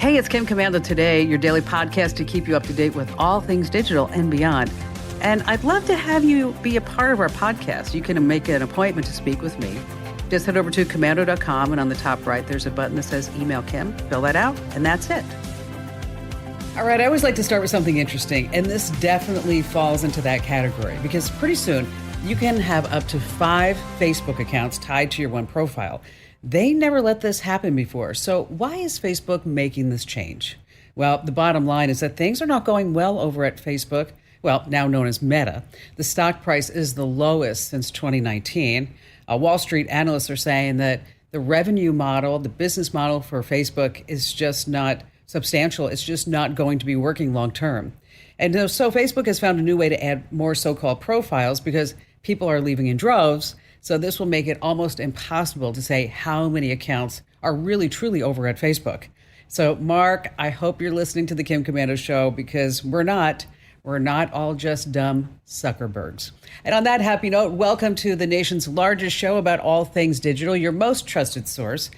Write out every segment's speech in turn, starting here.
Hey, it's Kim Komando today, your daily podcast to keep you up to date with all things digital and beyond. And I'd love to have you be a part of our podcast. You can make an appointment to speak with me. Just head over to Komando.com, and on the top right, there's a button that says Email Kim. Fill that out, and that's it. All right, I always like to start with something interesting, and this definitely falls into that category because pretty soon you can have up to 5 Facebook accounts tied to your one profile. They never let this happen before. So why is Facebook making this change? Well, the bottom line is that things are not going well over at Facebook, well, now known as Meta. The stock price is the lowest since 2019. Wall Street analysts are saying that the revenue model, the business model for Facebook is just not substantial. It's just not going to be working long term. And so Facebook has found a new way to add more so-called profiles because people are leaving in droves. So this will make it almost impossible to say how many accounts are really truly over at Facebook. So Mark, I hope you're listening to the Kim Komando Show because we're not all just dumb Zuckerbergs. And on that happy note, welcome to the nation's largest show about all things digital, your most trusted source.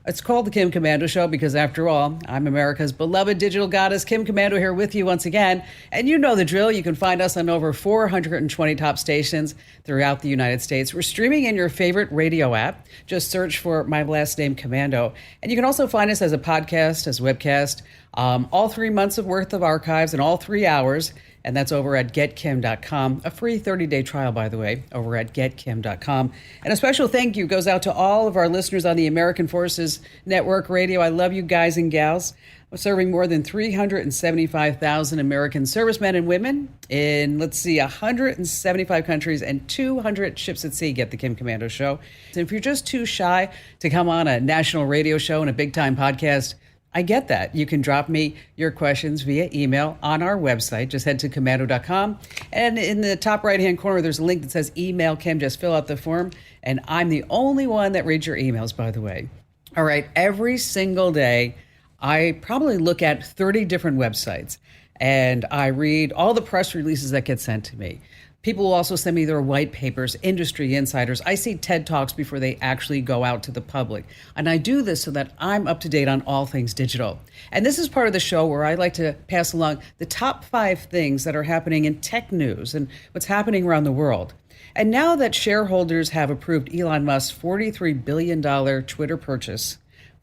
It's called the Kim Komando Show because, after all, I'm America's beloved digital goddess, Kim Komando, here with you once again. And you know the drill. You can find us on over 420 top stations throughout the United States. We're streaming in your favorite radio app. Just search for my last name, Komando. And you can also find us as a podcast, as a webcast, all 3 months of worth of archives in all 3 hours. And that's over at getkim.com. A free 30-day trial, by the way, over at getkim.com. And a special thank you goes out to all of our listeners on the American Forces Network Radio. I love you guys and gals. We're serving more than 375,000 American servicemen and women in, 175 countries and 200 ships at sea get the Kim Komando Show. And if you're just too shy to come on a national radio show and a big-time podcast, I get that. You can drop me your questions via email on our website. Just head to Komando.com. And in the top right-hand corner, there's a link that says Email Kim. Just fill out the form. And I'm the only one that reads your emails, by the way. All right. Every single day, I probably look at 30 different websites. And I read all the press releases that get sent to me. People will also send me their white papers, industry insiders. I see TED Talks before they actually go out to the public. And I do this so that I'm up to date on all things digital. And this is part of the show where I like to pass along the top 5 things that are happening in tech news and what's happening around the world. And now that shareholders have approved Elon Musk's $43 billion Twitter purchase,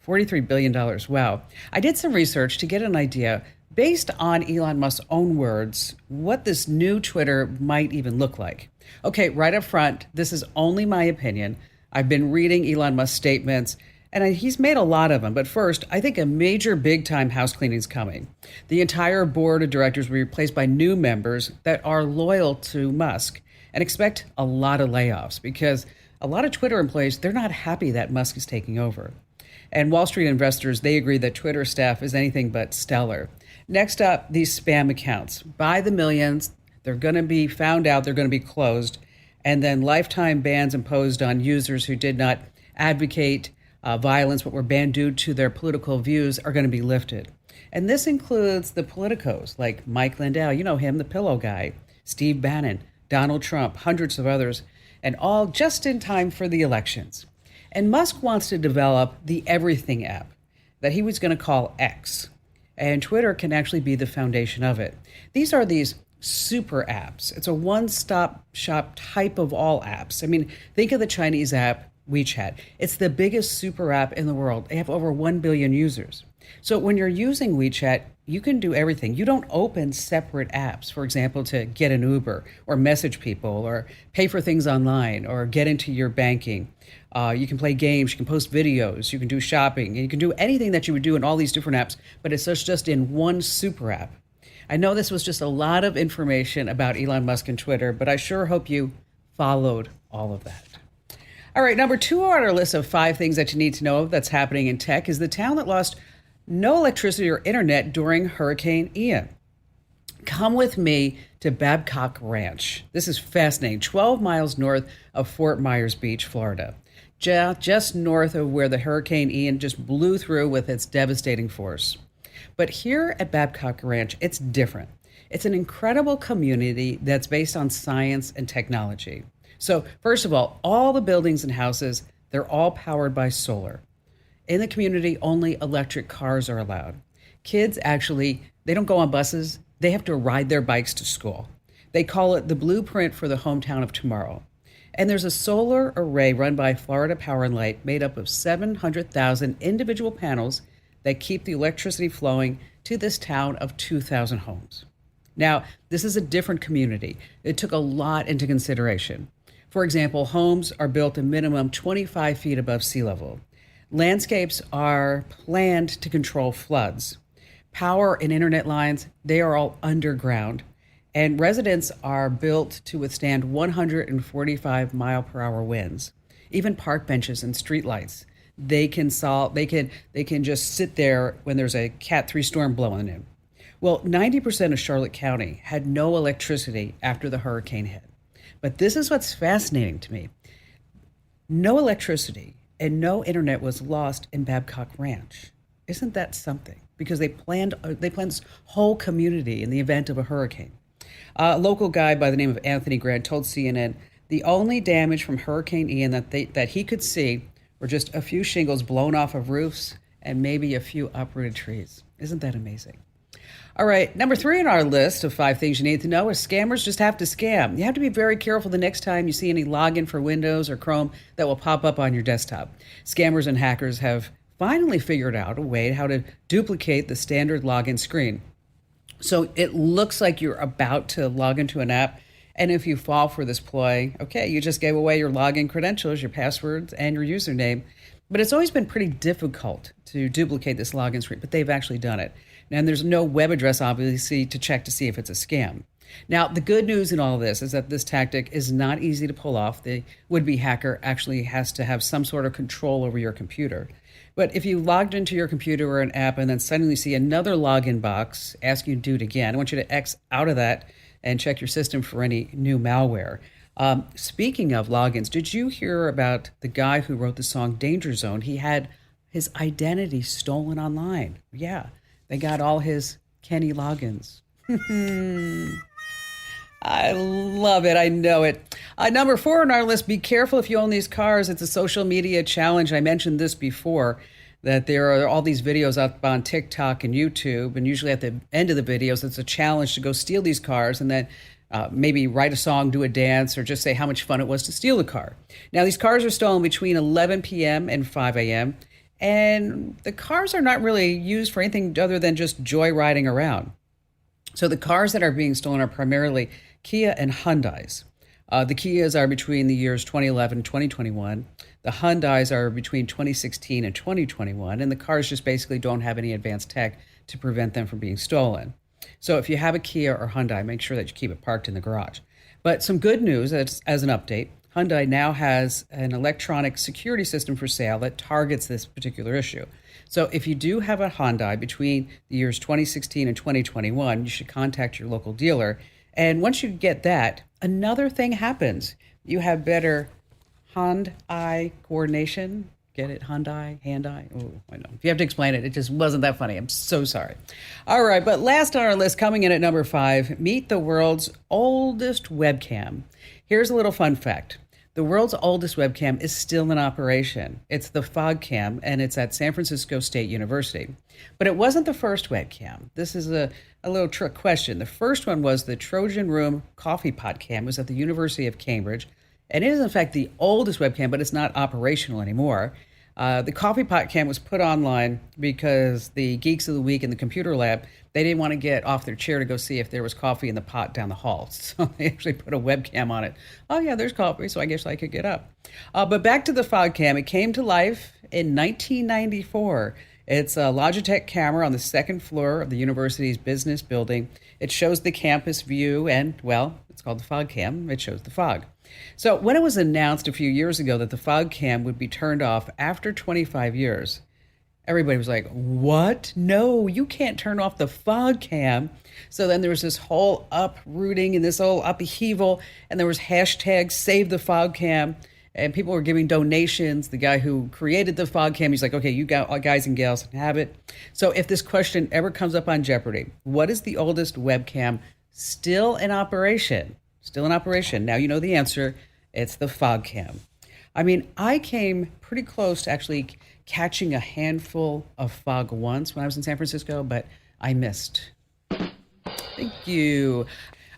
$43 billion, wow. I did some research to get an idea based on Elon Musk's own words, what this new Twitter might even look like. Okay, right up front, this is only my opinion. I've been reading Elon Musk's statements, and he's made a lot of them. But first, I think a major big-time house cleaning is coming. The entire board of directors will be replaced by new members that are loyal to Musk and expect a lot of layoffs because a lot of Twitter employees, they're not happy that Musk is taking over. And Wall Street investors, they agree that Twitter staff is anything but stellar. Next up, these spam accounts. By the millions, they're going to be found out, they're going to be closed, and then lifetime bans imposed on users who did not advocate violence but were banned due to their political views are going to be lifted. And this includes the politicos like Mike Lindell, you know him, the pillow guy, Steve Bannon, Donald Trump, hundreds of others, and all just in time for the elections. And Musk wants to develop the Everything app that he was going to call X. And Twitter can actually be the foundation of it. These are these super apps. It's a one-stop shop type of all apps. I mean, think of the Chinese app WeChat. It's the biggest super app in the world. They have over 1 billion users. So when you're using WeChat, you can do everything. You don't open separate apps, for example, to get an Uber or message people or pay for things online or get into your banking. You can play games, you can post videos, you can do shopping, and you can do anything that you would do in all these different apps, but it's just in one super app. I know this was just a lot of information about Elon Musk and Twitter, but I sure hope you followed all of that. All right, number 2 on our list of 5 things that you need to know that's happening in tech is the town that lost no electricity or internet during Hurricane Ian. Come with me to Babcock Ranch. This is fascinating, 12 miles north of Fort Myers Beach, Florida. Just north of where the Hurricane Ian just blew through with its devastating force. But here at Babcock Ranch, it's different. It's an incredible community that's based on science and technology. So first of all the buildings and houses, they're all powered by solar. In the community, only electric cars are allowed. Kids actually, they don't go on buses. They have to ride their bikes to school. They call it the blueprint for the hometown of tomorrow. And there's a solar array run by Florida Power and Light made up of 700,000 individual panels that keep the electricity flowing to this town of 2,000 homes. Now, this is a different community. It took a lot into consideration. For example, homes are built a minimum 25 feet above sea level. Landscapes are planned to control floods. Power and internet lines, they are all underground. And residents are built to withstand 145 mile per hour winds. Even park benches and streetlights, they can just sit there when there's a Cat 3 storm blowing in. Well, 90% of Charlotte County had no electricity after the hurricane hit. But this is what's fascinating to me. No electricity and no internet was lost in Babcock Ranch. Isn't that something? Because they planned this whole community in the event of a hurricane. A local guy by the name of Anthony Grant told CNN the only damage from Hurricane Ian that he could see were just a few shingles blown off of roofs and maybe a few uprooted trees. Isn't that amazing? All right, number 3 on our list of 5 things you need to know is scammers just have to scam. You have to be very careful the next time you see any login for Windows or Chrome that will pop up on your desktop. Scammers and hackers have finally figured out a way how to duplicate the standard login screen. So it looks like you're about to log into an app, and if you fall for this ploy, okay, you just gave away your login credentials, your passwords, and your username. But it's always been pretty difficult to duplicate this login screen, but they've actually done it. And there's no web address, obviously, to check to see if it's a scam. Now, the good news in all of this is that this tactic is not easy to pull off. The would-be hacker actually has to have some sort of control over your computer. But if you logged into your computer or an app and then suddenly see another login box asking you to do it again, I want you to X out of that and check your system for any new malware. Speaking of logins, did you hear about the guy who wrote the song Danger Zone? He had his identity stolen online. Yeah, they got all his Kenny logins. I love it. I know it. Number 4 on our list, be careful if you own these cars. It's a social media challenge. I mentioned this before, that there are all these videos up on TikTok and YouTube, and usually at the end of the videos, it's a challenge to go steal these cars and then maybe write a song, do a dance, or just say how much fun it was to steal the car. Now, these cars are stolen between 11 p.m. and 5 a.m., and the cars are not really used for anything other than just joyriding around. So the cars that are being stolen are primarily Kia and Hyundais. The Kias are between the years 2011 and 2021. The Hyundais are between 2016 and 2021. And the cars just basically don't have any advanced tech to prevent them from being stolen. So if you have a Kia or Hyundai, make sure that you keep it parked in the garage. But some good news as an update, Hyundai now has an electronic security system for sale that targets this particular issue. So if you do have a Hyundai between the years 2016 and 2021, you should contact your local dealer. And once you get that, another thing happens. You have better hand-eye coordination. Get it? Hand-eye? Oh, I know. If you have to explain it, it just wasn't that funny. I'm so sorry. All right, but last on our list, coming in at number 5, meet the world's oldest webcam. Here's a little fun fact. The world's oldest webcam is still in operation. It's the FogCam, and it's at San Francisco State University. But it wasn't the first webcam. This is a little trick question. The first one was the Trojan Room coffee pot cam. It was at the University of Cambridge. And it is, in fact, the oldest webcam, but it's not operational anymore. The coffee pot cam was put online because the Geeks of the Week in the computer lab, they didn't want to get off their chair to go see if there was coffee in the pot down the hall. So they actually put a webcam on it. Oh, yeah, there's coffee, so I guess I could get up. But back to the FogCam. It came to life in 1994. It's a Logitech camera on the second floor of the university's business building. It shows the campus view and, well, it's called the FogCam. It shows the fog. So when it was announced a few years ago that the FogCam would be turned off after 25 years, everybody was like, what? No, you can't turn off the FogCam. So then there was this whole uprooting and this whole upheaval, and there was hashtag Save the FogCam, and people were giving donations. The guy who created the FogCam, he's like, okay, you guys and gals can have it. So if this question ever comes up on Jeopardy, what is the oldest webcam still in operation? Still in operation. Now you know the answer. It's the FogCam. I mean, I came pretty close to actually catching a handful of fog once when I was in San Francisco, but I missed. Thank you.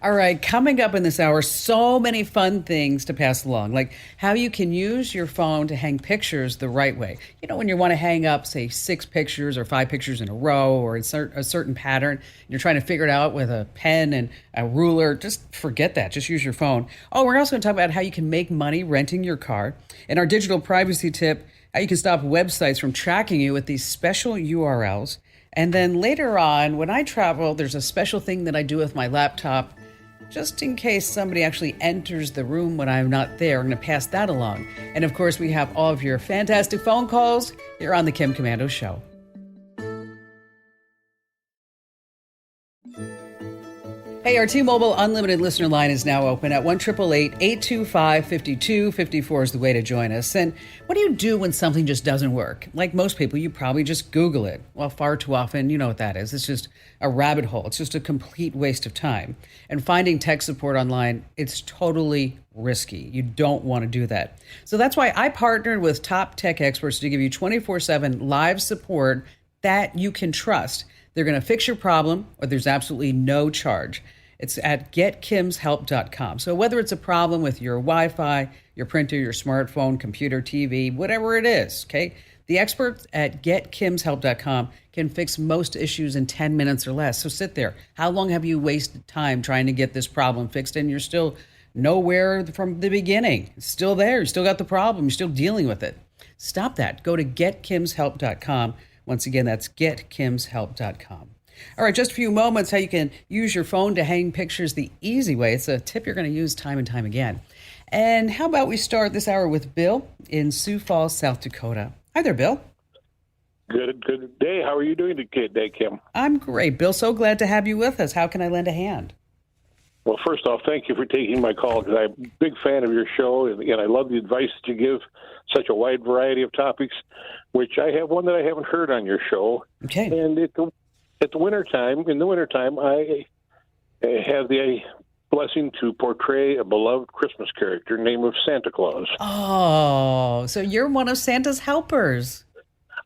All right, coming up in this hour, so many fun things to pass along, like how you can use your phone to hang pictures the right way. You know, when you want to hang up, say, 6 pictures or 5 pictures in a row or insert a certain pattern, and you're trying to figure it out with a pen and a ruler, just forget that. Just use your phone. Oh, we're also going to talk about how you can make money renting your car. And our digital privacy tip, how you can stop websites from tracking you with these special URLs. And then later on, when I travel, there's a special thing that I do with my laptop just in case somebody actually enters the room when I'm not there. I'm going to pass that along. And of course, we have all of your fantastic phone calls here on the Kim Komando Show. Hey, our T-Mobile Unlimited listener line is now open at 1-888-825-5254 is the way to join us. And what do you do when something just doesn't work? Like most people, you probably just Google it. Well, far too often, you know what that is. It's just a rabbit hole. It's just a complete waste of time. And finding tech support online, it's totally risky. You don't want to do that. So that's why I partnered with top tech experts to give you 24/7 live support that you can trust. They're going to fix your problem, or there's absolutely no charge. It's at getkimshelp.com. So whether it's a problem with your Wi-Fi, your printer, your smartphone, computer, TV, whatever it is, okay, the experts at getkimshelp.com can fix most issues in 10 minutes or less. So sit there. How long have you wasted time trying to get this problem fixed, and you're still nowhere from the beginning? It's still there. You still got the problem. You're still dealing with it. Stop that. Go to getkimshelp.com. Once again, that's getkimshelp.com. All right, just a few moments how you can use your phone to hang pictures the easy way. It's a tip you're going to use time and time again. And how about we start this hour with Bill in Sioux Falls, South Dakota. Hi there, Bill. Good day. How are you doing today, Kim? I'm great, Bill. So glad to have you with us. How can I lend a hand? Well, first off, thank you for taking my call, because I'm a big fan of your show, and I love the advice that you give, such a wide variety of topics, which I have one that I haven't heard on your show. Okay. And in the wintertime, I have the blessing to portray a beloved Christmas character named of Santa Claus. Oh, so you're one of Santa's helpers.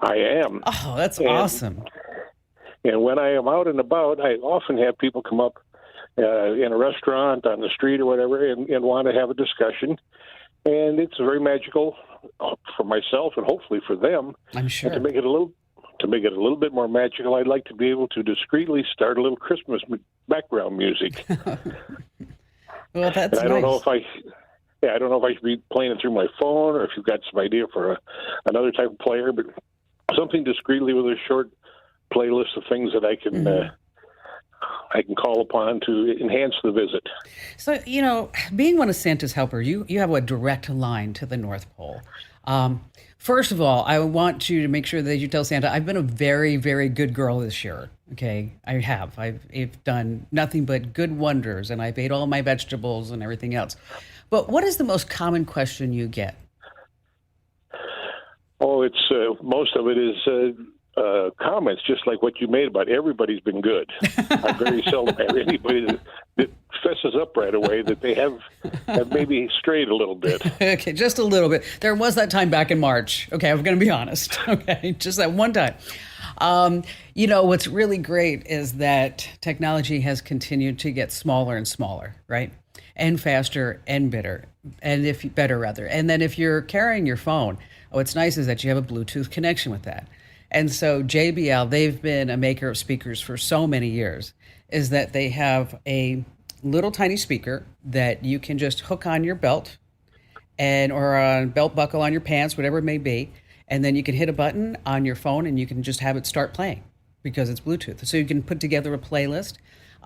I am. Oh, that's awesome. And when I am out and about, I often have people come up in a restaurant, on the street, or whatever, and want to have a discussion. And it's very magical for myself and hopefully for them. I'm sure. And to make it a little bit more magical, I'd like to be able to discreetly start a little Christmas background music. Well, that's and I don't know if I should be playing it through my phone, or if you've got some idea for another type of player, but something discreetly with a short playlist of things that I can. I can call upon to enhance the visit. So, being one of Santa's helper, you have a direct line to the North Pole. First of all, I want you to make sure that you tell Santa, I've been a very, very good girl this year. Okay, I have. I've done nothing but good wonders, and I've ate all my vegetables and everything else. But what is the most common question you get? Oh, it's most of it is comments, just like what you made about everybody's been good. I very seldom have anybody that fesses up right away that they have maybe strayed a little bit. Okay, just a little bit. There was that time back in March. Okay, I'm going to be honest. Okay, just that one time. What's really great is that technology has continued to get smaller and smaller, right? And faster and better. And then if you're carrying your phone, what's nice is that you have a Bluetooth connection with that. And so JBL, they've been a maker of speakers for so many years, is that they have a little tiny speaker that you can just hook on your belt or a belt buckle on your pants, whatever it may be. And then you can hit a button on your phone and you can just have it start playing because it's Bluetooth. So you can put together a playlist.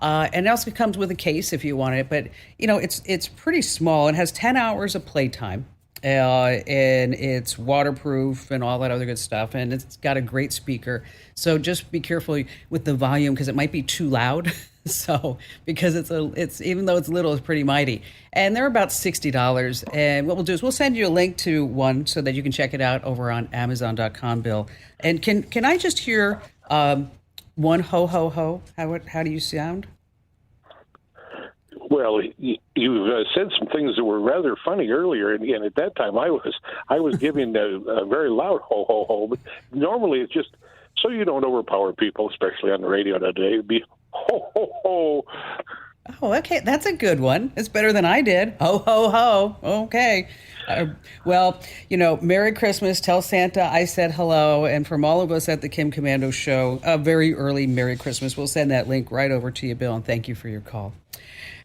And it also comes with a case if you want it. But, it's pretty small. It has 10 hours of playtime. And it's waterproof and all that other good stuff. And it's got a great speaker. So just be careful with the volume because it might be too loud. So because it's even though it's little, it's pretty mighty. And they're about $60. And what we'll do is we'll send you a link to one so that you can check it out over on Amazon.com, Bill. And can I just hear one ho ho ho? How do you sound? Well, you said some things that were rather funny earlier, and at that time I was giving a very loud ho ho ho. But normally it's just so you don't overpower people, especially on the radio today. It'd be ho ho ho. Oh, okay. That's a good one. It's better than I did. Ho, ho, ho. Okay. Well, Merry Christmas. Tell Santa I said hello. And from all of us at the Kim Komando Show, a very early Merry Christmas. We'll send that link right over to you, Bill, and thank you for your call.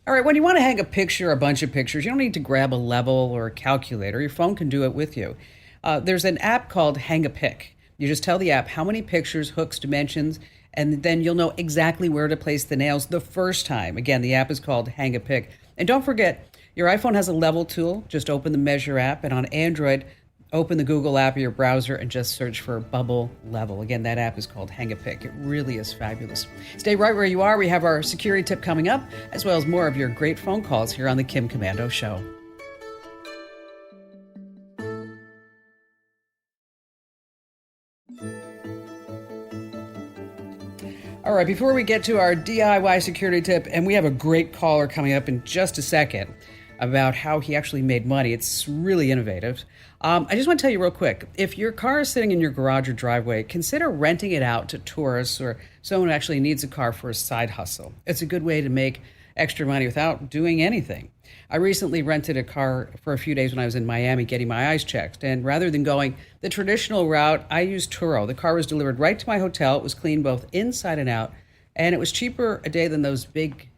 All right. When you want to hang a picture or a bunch of pictures, you don't need to grab a level or a calculator. Your phone can do it with you. There's an app called Hang a Pic. You just tell the app how many pictures, hooks, dimensions, and then you'll know exactly where to place the nails the first time. Again, the app is called Hang a Pic. And don't forget, your iPhone has a level tool. Just open the Measure app. And on Android, open the Google app or your browser and just search for Bubble Level. Again, that app is called Hang a Pic. It really is fabulous. Stay right where you are. We have our security tip coming up, as well as more of your great phone calls here on the Kim Komando Show. All right, before we get to our DIY security tip, and we have a great caller coming up in just a second about how he actually made money. It's really innovative. I just want to tell you real quick, if your car is sitting in your garage or driveway, consider renting it out to tourists or someone who actually needs a car for a side hustle. It's a good way to make extra money without doing anything. I recently rented a car for a few days when I was in Miami getting my eyes checked. And rather than going the traditional route, I used Turo. The car was delivered right to my hotel. It was cleaned both inside and out. And it was cheaper a day than those big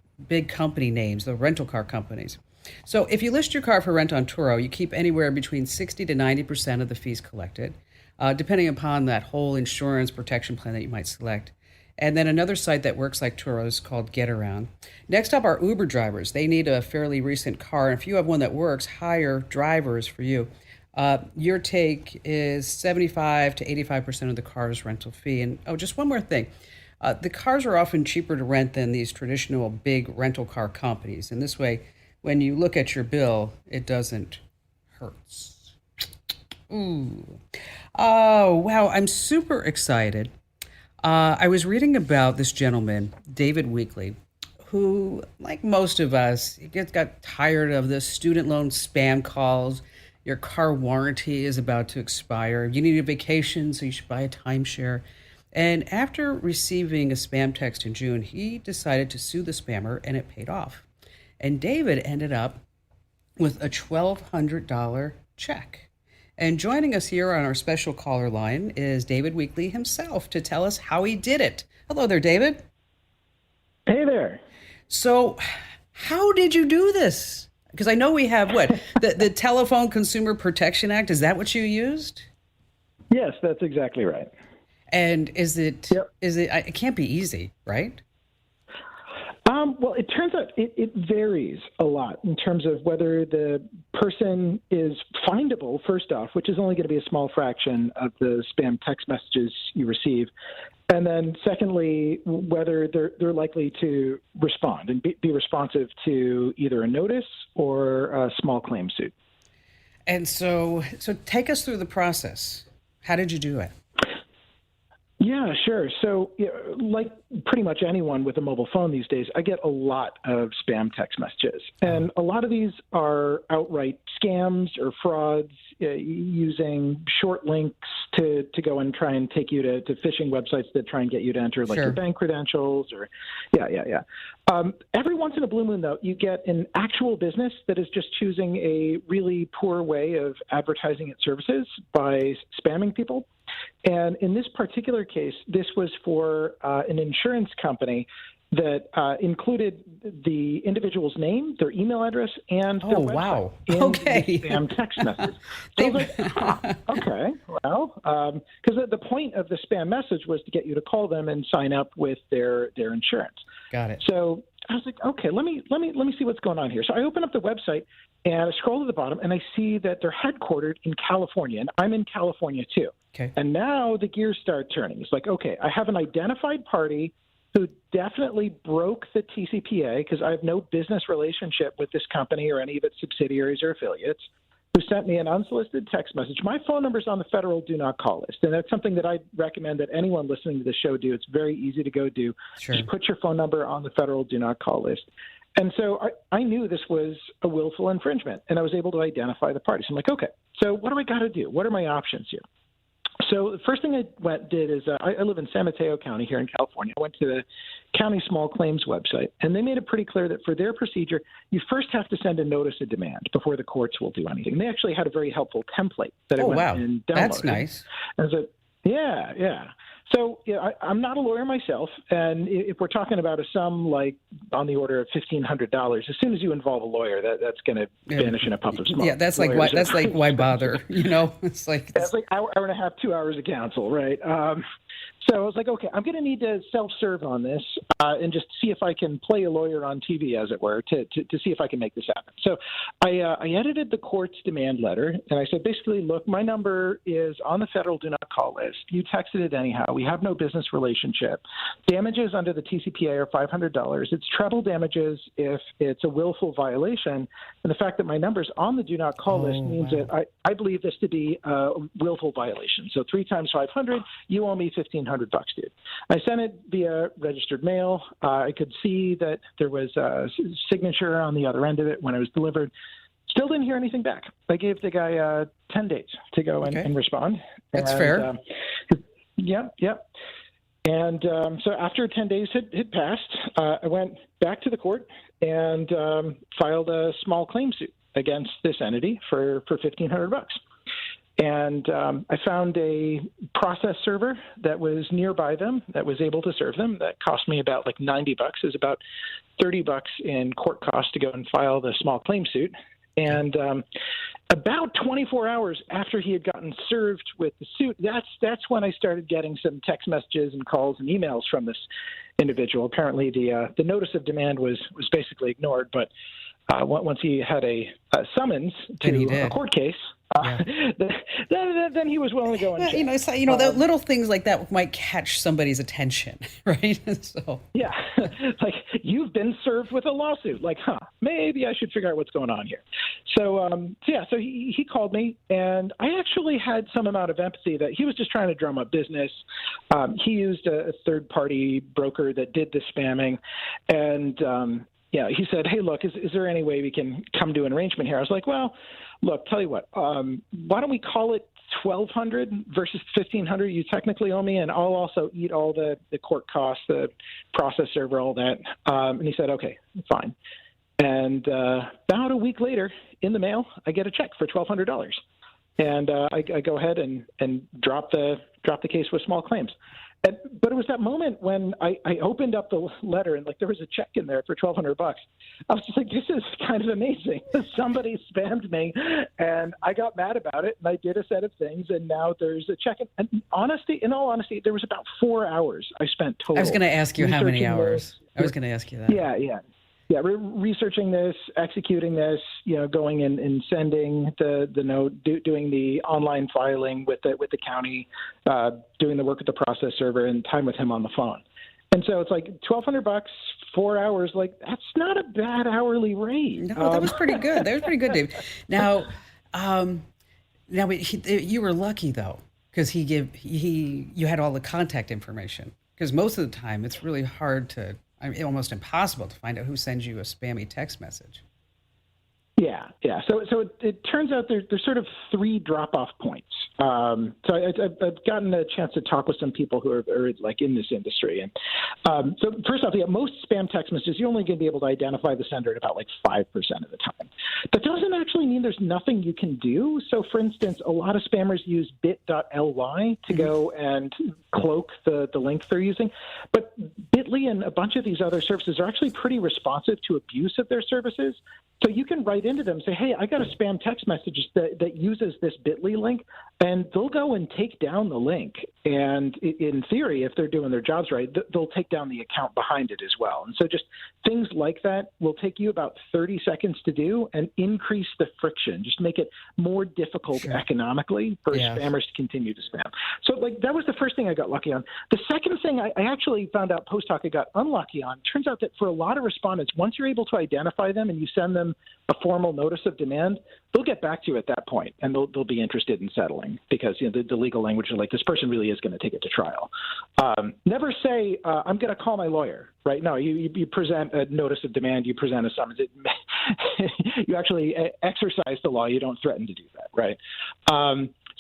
company names, the rental car companies. So if you list your car for rent on Turo, you keep anywhere between 60 to 90% of the fees collected, depending upon that whole insurance protection plan that you might select. And then another site that works like Turo is called Getaround. Next up are Uber drivers. They need a fairly recent car. And if you have one that works, hire drivers for you. Your take is 75 to 85% of the car's rental fee. And just one more thing. The cars are often cheaper to rent than these traditional big rental car companies. And this way, when you look at your bill, it doesn't hurt. Ooh. Oh, wow. I'm super excited. I was reading about this gentleman, David Weekley, who, like most of us, got tired of the student loan spam calls. Your car warranty is about to expire. You need a vacation, so you should buy a timeshare. And after receiving a spam text in June, he decided to sue the spammer, and it paid off. And David ended up with a $1,200 check. And joining us here on our special caller line is David Weekley himself to tell us how he did it. Hello there, David. Hey there. So how did you do this? Because I know we have the Telephone Consumer Protection Act. Is that what you used? Yes, that's exactly right. And it can't be easy, right? Well, it turns out it varies a lot in terms of whether the person is findable, first off, which is only going to be a small fraction of the spam text messages you receive. And then secondly, whether they're likely to respond and be responsive to either a notice or a small claim suit. And so take us through the process. How did you do it? Yeah, sure. So, like pretty much anyone with a mobile phone these days, I get a lot of spam text messages. And a lot of these are outright scams or frauds using short links to go and try and take you to phishing websites that try and get you to enter your bank credentials or every once in a blue moon, though, you get an actual business that is just choosing a really poor way of advertising its services by spamming people. And in this particular case, this was for an insurance company that included the individual's name, their email address, and their website in the spam text message. So I was like, okay, well, because the point of the spam message was to get you to call them and sign up with their insurance. Got it. So I was like, okay, let me see what's going on here. So I open up the website and I scroll to the bottom and I see that they're headquartered in California, and I'm in California too. Okay. And now the gears start turning. It's like, okay, I have an identified party who definitely broke the TCPA because I have no business relationship with this company or any of its subsidiaries or affiliates, who sent me an unsolicited text message. My phone number is on the federal do not call list, and that's something that I recommend that anyone listening to the show do. It's very easy to go do. Sure. Just put your phone number on the federal do not call list. And so I knew this was a willful infringement, and I was able to identify the parties. I'm like, okay, so what do I got to do? What are my options here? So the first thing I did is I live in San Mateo County here in California. I went to the county small claims website, and they made it pretty clear that for their procedure, you first have to send a notice of demand before the courts will do anything. They actually had a very helpful template that I went and downloaded. That's nice. And so, yeah. So I'm not a lawyer myself, and if we're talking about a sum like on the order of $1,500, as soon as you involve a lawyer, that's going to vanish in a puff of smoke. Yeah, that's like why bother? It's like hour and a half, 2 hours of counsel, right? So I was like, okay, I'm going to need to self-serve on this and just see if I can play a lawyer on TV, as it were, to see if I can make this happen. So I edited the court's demand letter, and I said, basically, look, my number is on the federal do not call list. You texted it anyhow. We have no business relationship. Damages under the TCPA are $500. It's treble damages if it's a willful violation. And the fact that my number's on the do not call list means that I believe this to be a willful violation. So 3 times 500, you owe me $1,500, dude. I sent it via registered mail. I could see that there was a signature on the other end of it when it was delivered. Still didn't hear anything back. I gave the guy 10 days to go and respond. That's fair. Yep. And so after 10 days had passed, I went back to the court and filed a small claim suit against this entity for $1,500. And I found a process server that was nearby them that was able to serve them. That cost me about like $90. It was about $30 in court costs to go and file the small claim suit. And about 24 hours after he had gotten served with the suit, that's when I started getting some text messages and calls and emails from this individual. Apparently, the notice of demand was basically ignored, but once he had a summons to a court case, then he was willing to go and check. The little things like that might catch somebody's attention, right? So yeah, like you've been served with a lawsuit. Like, maybe I should figure out what's going on here. So he called me, and I actually had some amount of empathy that he was just trying to drum up business. He used a third-party broker that did the spamming, and he said, hey, look, is there any way we can come to an arrangement here? I was like, well, look, tell you what, why don't we call it $1,200 versus $1,500 you technically owe me, and I'll also eat all the court costs, the process server, all that. And he said, okay, fine. And about a week later, in the mail, I get a check for $1,200. And I go ahead and drop the case with small claims. But it was that moment when I opened up the letter and there was a check in there for $1,200. I was just like, this is kind of amazing. Somebody spammed me, and I got mad about it, and I did a set of things, and now there's a check. And in all honesty, there was about 4 hours I spent total. I was going to ask you how many hours. I was going to ask you that. Yeah, researching this, executing this, going and sending the note, doing the online filing with the county, doing the work with the process server, and time with him on the phone. And so it's like $1,200, 4 hours. Like, that's not a bad hourly rate. No, that was pretty good. That was pretty good, Dave. Now, you were lucky though, because you had all the contact information. Because most of the time, it's really hard to. Almost impossible to find out who sends you a spammy text message. Yeah. So it turns out there's sort of 3 drop-off points. So I've gotten a chance to talk with some people who are in this industry. And so first off, most spam text messages, you're only going to be able to identify the sender at about 5% of the time. That doesn't actually mean there's nothing you can do. So for instance, a lot of spammers use bit.ly to go and cloak the link they're using. But Bitly and a bunch of these other services are actually pretty responsive to abuse of their services. So you can write into them and say, hey, I got a spam text message that uses this Bitly link, and they'll go and take down the link. And in theory, if they're doing their jobs right, they'll take down the account behind it as well. And so just things like that will take you about 30 seconds to do and increase the friction, just make it more difficult economically for spammers to continue to spam. So that was the first thing I got lucky on. The second thing I actually found out post hoc I got unlucky on. Turns out that for a lot of respondents, once you're able to identify them and you send them a formal notice of demand, they'll get back to you at that point, and they'll be interested in settling because the legal language is like, this person really is going to take it to trial. Never say, I'm going to call my lawyer, right? No, you present a notice of demand, you present a summons. You actually exercise the law. You don't threaten to do that, right?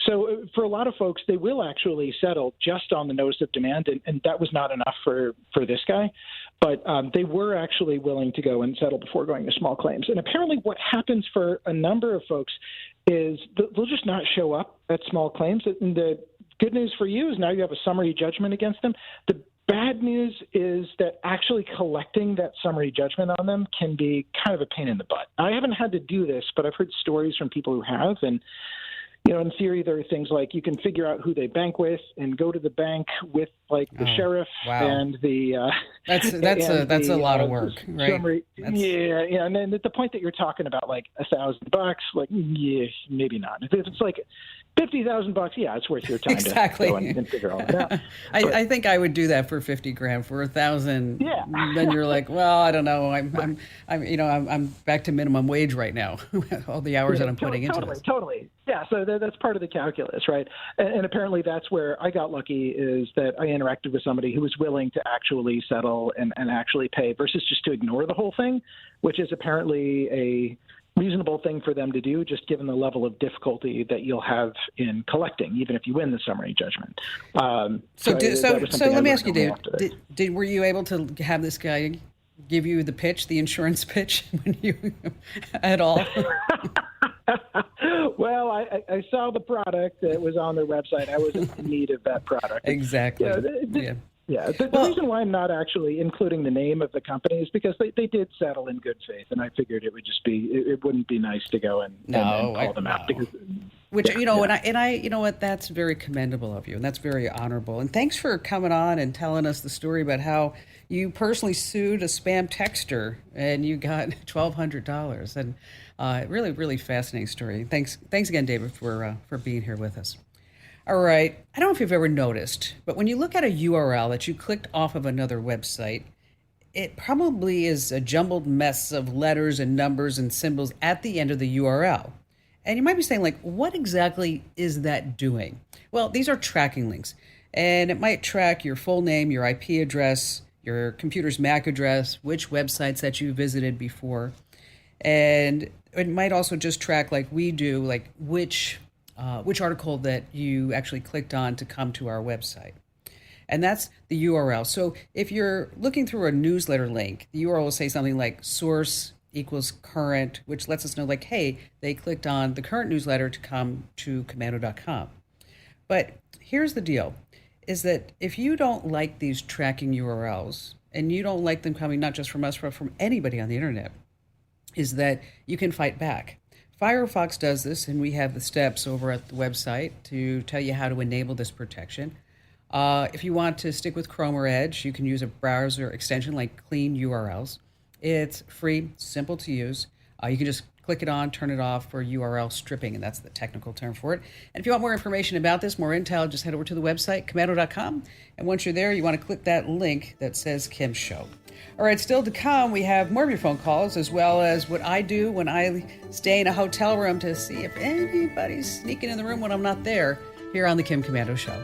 So for a lot of folks, they will actually settle just on the notice of demand, and that was not enough for this guy. But they were actually willing to go and settle before going to small claims. And apparently what happens for a number of folks is they'll just not show up at small claims. And the good news for you is now you have a summary judgment against them. The bad news is that actually collecting that summary judgment on them can be kind of a pain in the butt. I haven't had to do this, but I've heard stories from people who have. And in theory, there are things like you can figure out who they bank with and go to the bank with, like, the sheriff and the. That's a lot of work, right? Summary. Yeah, and then at the point that you're talking about, like $1,000, like, yeah, maybe not. If it's like $50,000, yeah, it's worth your time to go and figure all that out. I think I would do that for $50,000. For $1,000, yeah. Then you're like, well, I don't know. I'm back to minimum wage right now. All the hours that I'm putting into this. Totally. Yeah, so that's part of the calculus, right? And apparently that's where I got lucky, is that I interacted with somebody who was willing to actually settle and actually pay versus just to ignore the whole thing, which is apparently a reasonable thing for them to do, just given the level of difficulty that you'll have in collecting, even if you win the summary judgment. So let me ask you, Dave, were you able to have this guy give you the pitch, the insurance pitch, when you at all? Well, I saw the product that was on their website. I was in need of that product. Exactly. Yeah, the reason why I'm not actually including the name of the company is because they did settle in good faith, and I figured it wouldn't be nice to go and call them out. Because, that's very commendable of you, and that's very honorable. And thanks for coming on and telling us the story about how you personally sued a spam texter and you got $1,200. And really, really fascinating story. Thanks again, David, for being here with us. All right. I don't know if you've ever noticed, but when you look at a URL that you clicked off of another website, it probably is a jumbled mess of letters and numbers and symbols at the end of the URL. And you might be saying, like, what exactly is that doing? Well, these are tracking links, and it might track your full name, your IP address, your computer's MAC address, which websites that you visited before. And it might also just track, like we do, like which article that you actually clicked on to come to our website. And that's the URL. So if you're looking through a newsletter link, the URL will say something like source equals current, which lets us know, like, hey, they clicked on the current newsletter to come to Komando.com. But here's the deal, is that if you don't like these tracking URLs, and you don't like them coming not just from us, but from anybody on the internet, is that you can fight back. Firefox does this, and we have the steps over at the website to tell you how to enable this protection. If you want to stick with Chrome or Edge, you can use a browser extension like Clean URLs. It's free, simple to use. You can just click it on, turn it off for URL stripping, and that's the technical term for it. And if you want more information about this, more intel, just head over to the website, Komando.com. And once you're there, you want to click that link that says Kim Show. All right, still to come, we have more of your phone calls, as well as what I do when I stay in a hotel room to see if anybody's sneaking in the room when I'm not there, here on the Kim Komando Show.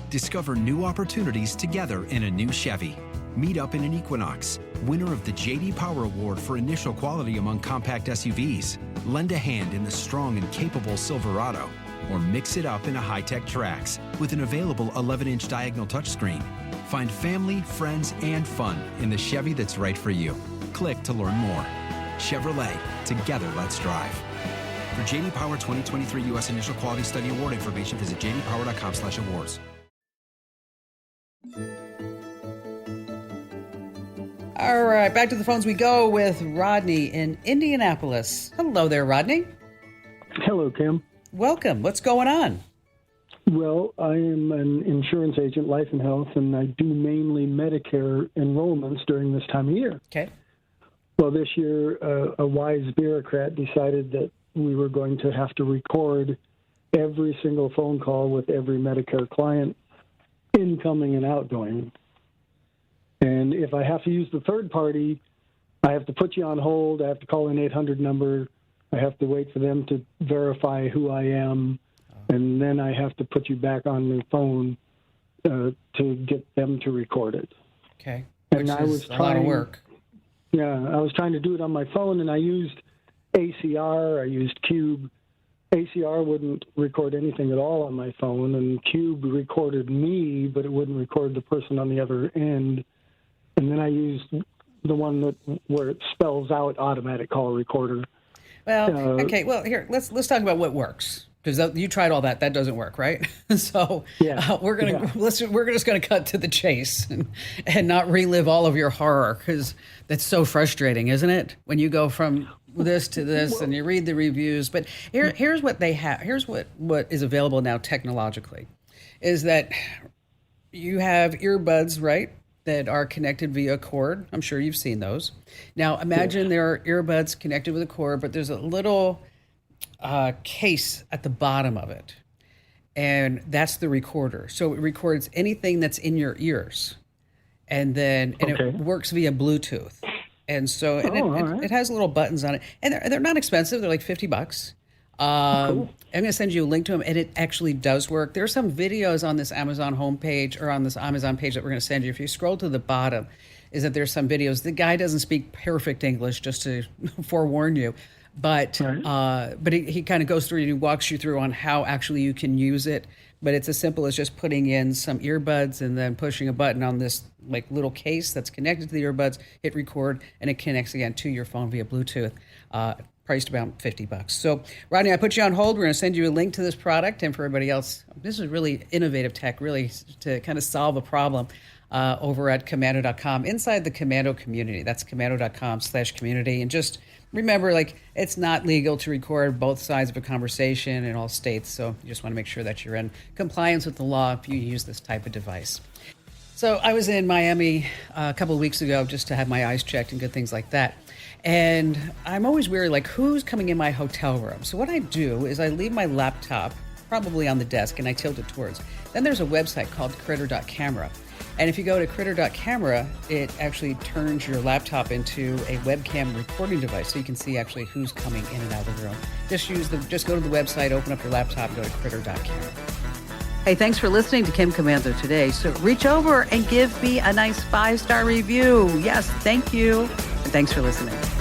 Discover new opportunities together in a new Chevy. Meet up in an Equinox, winner of the J.D. Power Award for initial quality among compact SUVs. Lend a hand in the strong and capable Silverado, or mix it up in a high-tech Trax with an available 11-inch diagonal touchscreen. Find family, friends, and fun in the Chevy that's right for you. Click to learn more. Chevrolet, together let's drive. For J.D. Power 2023 U.S. Initial Quality Study Award information, visit jdpower.com/awards. All right, back to the phones we go with Rodney in Indianapolis. Hello there, Rodney. Hello, Kim. Welcome. What's going on? Well, I am an insurance agent, life and health, and I do mainly Medicare enrollments during this time of year. Okay. Well, this year, a wise bureaucrat decided that we were going to have to record every single phone call with every Medicare client, incoming and outgoing. And if I have to use the third party, I have to put you on hold. I have to call an 800 number. I have to wait for them to verify who I am, and then I have to put you back on the phone to get them to record it. Okay, and which is a lot of work. Yeah, I was trying to do it on my phone, and I used ACR. I used Cube. ACR wouldn't record anything at all on my phone, and Cube recorded me, but it wouldn't record the person on the other end. And then I used the one where it spells out automatic call recorder. Well, okay. Well, here let's talk about what works, because you tried all that. That doesn't work, right? So we're just gonna cut to the chase and not relive all of your horror, because that's so frustrating, isn't it? When you go from this to this and you read the reviews. But here's what they have. Here's what is available now technologically, is that you have earbuds, right, that are connected via cord. I'm sure you've seen those. Now imagine there are earbuds connected with a cord, but there's a little case at the bottom of it, and that's the recorder. So it records anything that's in your ears, and then it works via Bluetooth. And so it has little buttons on it, and they're not expensive. They're like $50. Cool. I'm going to send you a link to them, and it actually does work. There are some videos on this Amazon homepage, or on this Amazon page, that we're going to send you. If you scroll to the bottom, is that there's some videos. The guy doesn't speak perfect English, just to forewarn you, but he kind of goes through and he walks you through on how actually you can use it. But it's as simple as just putting in some earbuds and then pushing a button on this like little case that's connected to the earbuds, hit record, and it connects again to your phone via Bluetooth. Priced about $50. So, Rodney, I put you on hold. We're going to send you a link to this product, and for everybody else, this is really innovative tech, really to kind of solve a problem over at Komando.com, inside the Komando community. That's Komando.com/community. And just remember, like, it's not legal to record both sides of a conversation in all states, so you just want to make sure that you're in compliance with the law if you use this type of device. So I was in Miami a couple of weeks ago just to have my eyes checked and good things like that. And I'm always weary, like, who's coming in my hotel room? So what I do is I leave my laptop probably on the desk and I tilt it towards. Then there's a website called critter.camera. And if you go to critter.camera, it actually turns your laptop into a webcam recording device, so you can see actually who's coming in and out of the room. Just go to the website, open up your laptop, and go to critter.camera. Hey, thanks for listening to Kim Komando today. So reach over and give me a nice 5-star review. Yes, thank you. And thanks for listening.